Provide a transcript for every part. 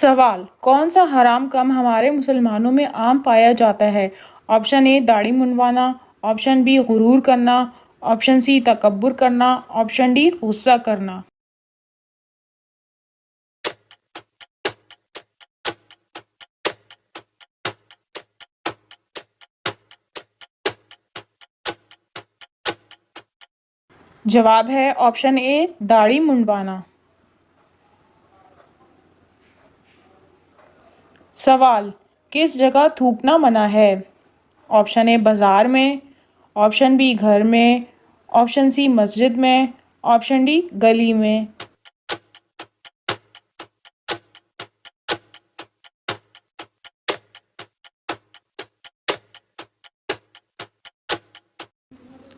सवाल कौन सा हराम काम हमारे मुसलमानों में आम पाया जाता है? ऑप्शन ए दाढ़ी मुंडवाना, ऑप्शन बी गुरूर करना, ऑप्शन सी तकब्बुर करना, ऑप्शन डी गुस्सा करना। जवाब है ऑप्शन ए दाढ़ी मुंडवाना। सवाल किस जगह थूकना मना है? ऑप्शन ए बाजार में, ऑप्शन बी घर में, ऑप्शन सी मस्जिद में, ऑप्शन डी गली में।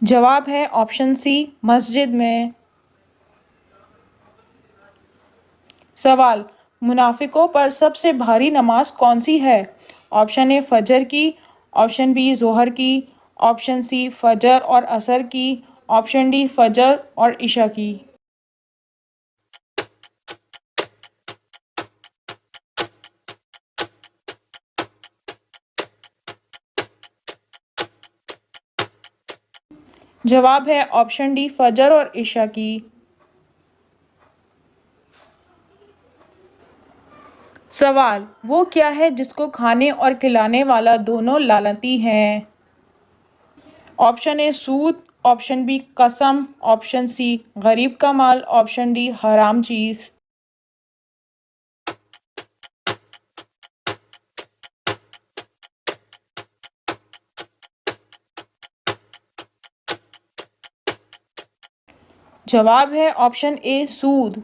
जवाब है ऑप्शन सी मस्जिद में। सवाल मुनाफिकों पर सबसे भारी नमाज कौन सी है? ऑप्शन ए फजर की, ऑप्शन बी जोहर की, ऑप्शन सी फजर और असर की, ऑप्शन डी फजर और इशा की। जवाब है ऑप्शन डी फजर और इशा की। सवाल वो क्या है जिसको खाने और खिलाने वाला दोनों लानती हैं? ऑप्शन ए सूद, ऑप्शन बी कसम, ऑप्शन सी गरीब का माल, ऑप्शन डी हराम चीज। जवाब है ऑप्शन ए सूद।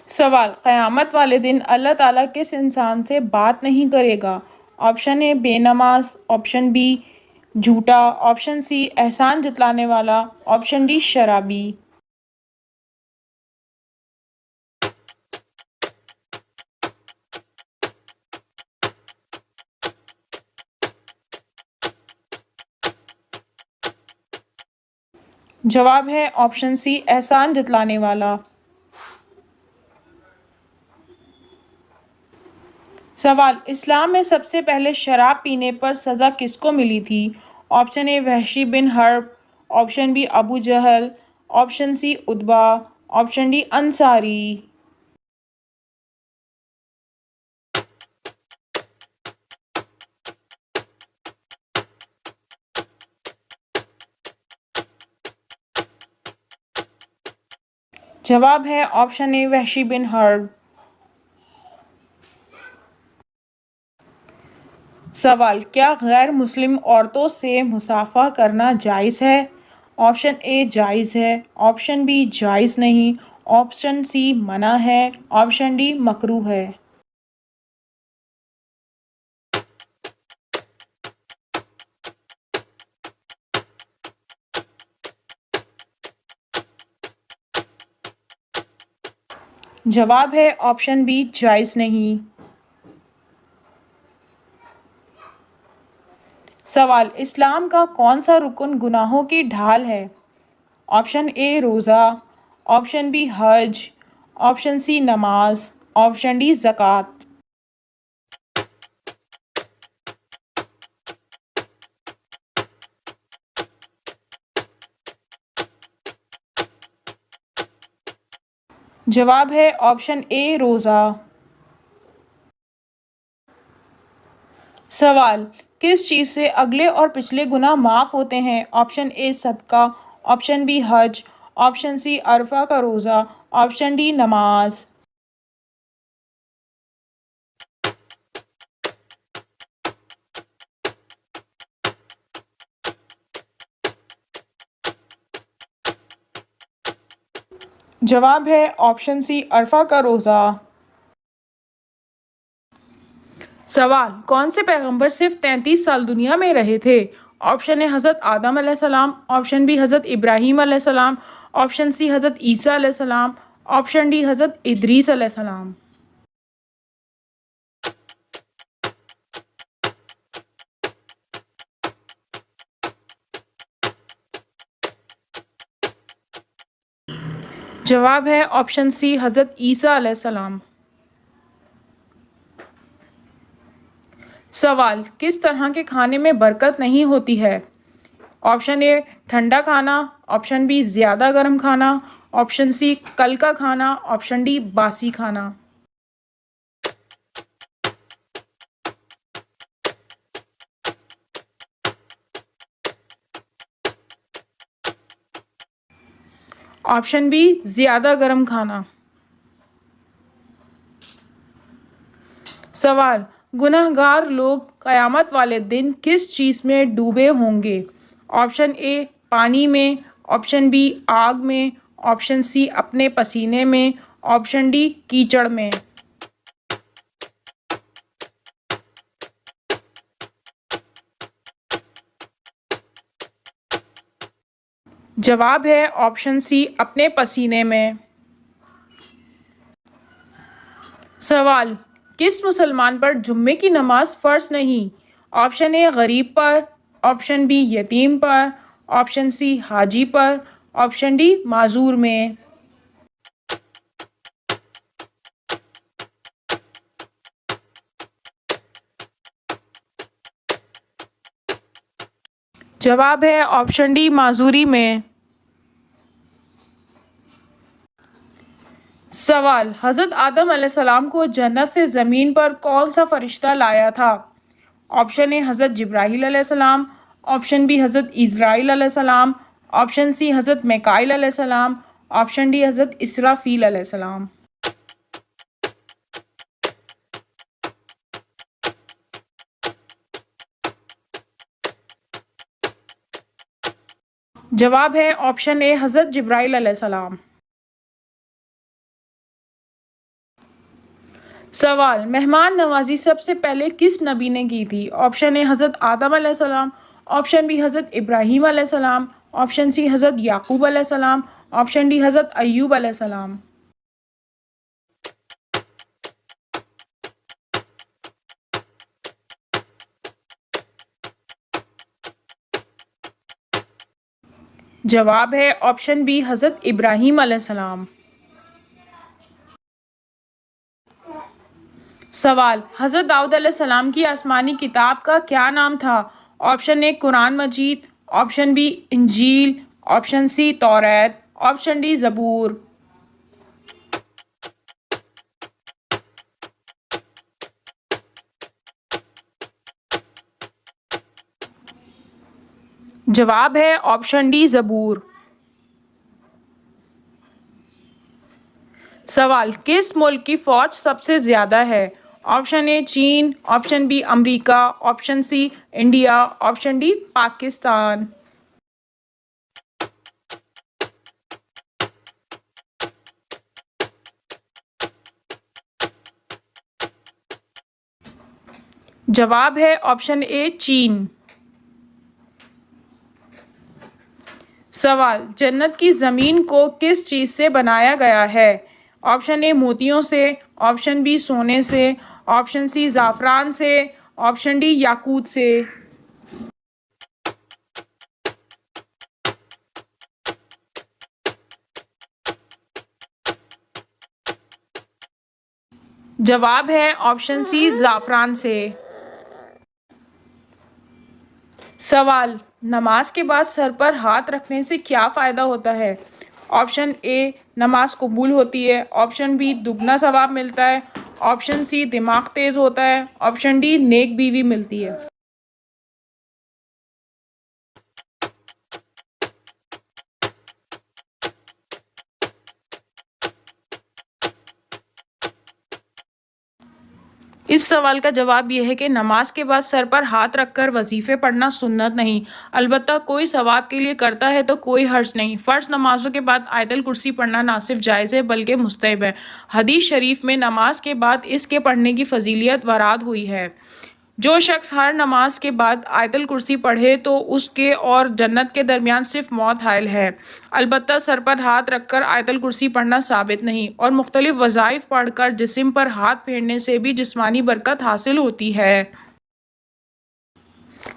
सवाल क़यामत वाले दिन अल्लाह ताला किस इंसान से बात नहीं करेगा? ऑप्शन ए बेनमाज, ऑप्शन बी झूठा, ऑप्शन सी एहसान जतलाने वाला, ऑप्शन डी शराबी। जवाब है ऑप्शन सी एहसान जतलाने वाला। सवाल इस्लाम में सबसे पहले शराब पीने पर सज़ा किसको मिली थी? ऑप्शन ए वहशी बिन हर्ब, ऑप्शन बी अबू जहल, ऑप्शन सी उतबा, ऑप्शन डी अंसारी। जवाब है ऑप्शन ए वहशी बिन हर्ब। सवाल क्या गैर मुस्लिम औरतों से मुसाफा करना जायज़ है? ऑप्शन ए जायज़ है, ऑप्शन बी जायज़ नहीं, ऑप्शन सी मना है, ऑप्शन डी मकरूह है। जवाब है ऑप्शन बी जायज़ नहीं। सवाल इस्लाम का कौन सा रुकन गुनाहों की ढाल है? ऑप्शन ए रोज़ा, ऑप्शन बी हज, ऑप्शन सी नमाज, ऑप्शन डी ज़कात। जवाब है ऑप्शन ए रोज़ा। सवाल किस चीज़ से अगले और पिछले गुनाह माफ़ होते हैं? ऑप्शन ए सदका, ऑप्शन बी हज, ऑप्शन सी अरफा का रोज़ा, ऑप्शन डी नमाज। जवाब है ऑप्शन सी अरफा का रोज़ा। सवाल कौन से पैगंबर सिर्फ 33 साल दुनिया में रहे थे? ऑप्शन ए हज़रत आदम अलैहिस्सलाम, ऑप्शन बी हज़रत इब्राहीम अलैहिस्सलाम, ऑप्शन सी हज़रत ईसा अलैहिस्सलाम, ऑप्शन डी हज़रत इदरीस अलैहिस्सलाम। जवाब है ऑप्शन सी हज़रत ईसा अलैहिस्सलाम। सवाल, किस तरह के खाने में बरकत नहीं होती है? ऑप्शन ए ठंडा खाना, ऑप्शन बी ज़्यादा गर्म खाना, ऑप्शन सी कल का खाना, ऑप्शन डी बासी खाना। ऑप्शन बी ज़्यादा गर्म खाना। सवाल, गुनहगार लोग क़यामत वाले दिन किस चीज़ में डूबे होंगे? ऑप्शन ए पानी में, ऑप्शन बी आग में, ऑप्शन सी अपने पसीने में, ऑप्शन डी कीचड़ में। जवाब है ऑप्शन सी अपने पसीने में। सवाल, किस मुसलमान पर जुम्मे की नमाज फ़र्ज नहीं? ऑप्शन ए गरीब पर, ऑप्शन बी यतीम पर, ऑप्शन सी हाजी पर, ऑप्शन डी माजूर में। जवाब है ऑप्शन डी माजूरी में। सवाल, हज़रत आदम अलैहिस्सलाम को जन्नत से ज़मीन पर कौन सा फ़रिश्ता लाया था? ऑप्शन ए हज़रत जिब्राईल अलैहिस्सलाम, ऑप्शन बी हज़रत इज़राइल अलैहिस्सलाम, ऑप्शन सी हज़रत मिकाईल अलैहिस्सलाम, ऑप्शन डी हज़रत इसराफील अलैहिस्सलाम। जवाब है ऑप्शन ए हज़रत जिब्राईल अलैहिस्सलाम। सवाल, मेहमान नवाजी सबसे पहले किस नबी ने की थी? ऑप्शन ए हज़रत आदम अलैहिस्सलाम, ऑप्शन बी हज़रत इब्राहीम अलैहिस्सलाम, ऑप्शन सी हज़रत याकूब अलैहिस्सलाम, ऑप्शन डी हज़रत अय्यूब अलैहिस्सलाम। जवाब है ऑप्शन बी हज़रत इब्राहीम अलैहिस्सलाम। सवाल, हज़रत दाऊद अलैहिस्सलाम की आसमानी किताब का क्या नाम था? Option A Quran Majeed, option B Injeel, option C Taurat, option D ज़बूर। जवाब है ऑप्शन डी ज़बूर। सवाल, किस मुल्क की फ़ौज सबसे ज़्यादा है? ऑप्शन ए चीन, option B America, option C India, option D Pakistan. जवाब है ऑप्शन ए चीन। सवाल, जन्नत की ज़मीन को किस चीज़ से बनाया गया है? ऑप्शन ए मोतियों से, ऑप्शन बी सोने से, ऑप्शन सी ज़ाफ़रान से, ऑप्शन डी याकूत से। जवाब है ऑप्शन सी ज़ाफ़रान से। सवाल, नमाज के बाद सर पर हाथ रखने से क्या फ़ायदा होता है? ऑप्शन ए नमाज कबूल होती है, ऑप्शन बी दुगना सवाब मिलता है, ऑप्शन सी दिमाग तेज़ होता है, ऑप्शन डी नेक बीवी मिलती है। इस सवाल का जवाब ये है कि नमाज के बाद सर पर हाथ रखकर वजीफ़े पढ़ना सुन्नत नहीं, अलबत्ता कोई सवाब के लिए करता है तो कोई हर्ज नहीं। फ़र्ज़ नमाज़ों के बाद आयतल कुर्सी पढ़ना ना सिर्फ जायज़ है बल्कि मुस्तहब है। हदीस शरीफ में नमाज के बाद इसके पढ़ने की फ़जीलियत वराद हुई है। जो शख्स हर नमाज के बाद आयतल कुर्सी पढ़े तो उसके और जन्नत के दरमियान सिर्फ मौत हायल है। अलबत्ता सर पर हाथ रखकर आयतल कुर्सी पढ़ना साबित नहीं और मुख्तलिफ वज़ाइफ पढ़कर जिस्म पर हाथ फेरने से भी जिस्मानी बरकत हासिल होती है।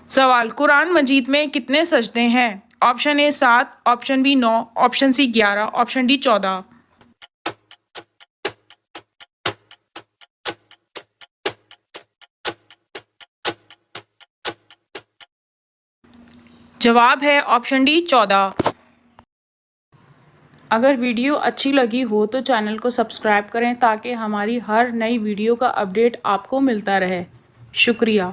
सवाल, कुरान मजीद में कितने सजदे हैं? Option A 7, option B 9, option C 11, option D 14। जवाब है ऑप्शन डी 14। अगर वीडियो अच्छी लगी हो तो चैनल को सब्सक्राइब करें ताकि हमारी हर नई वीडियो का अपडेट आपको मिलता रहे। शुक्रिया।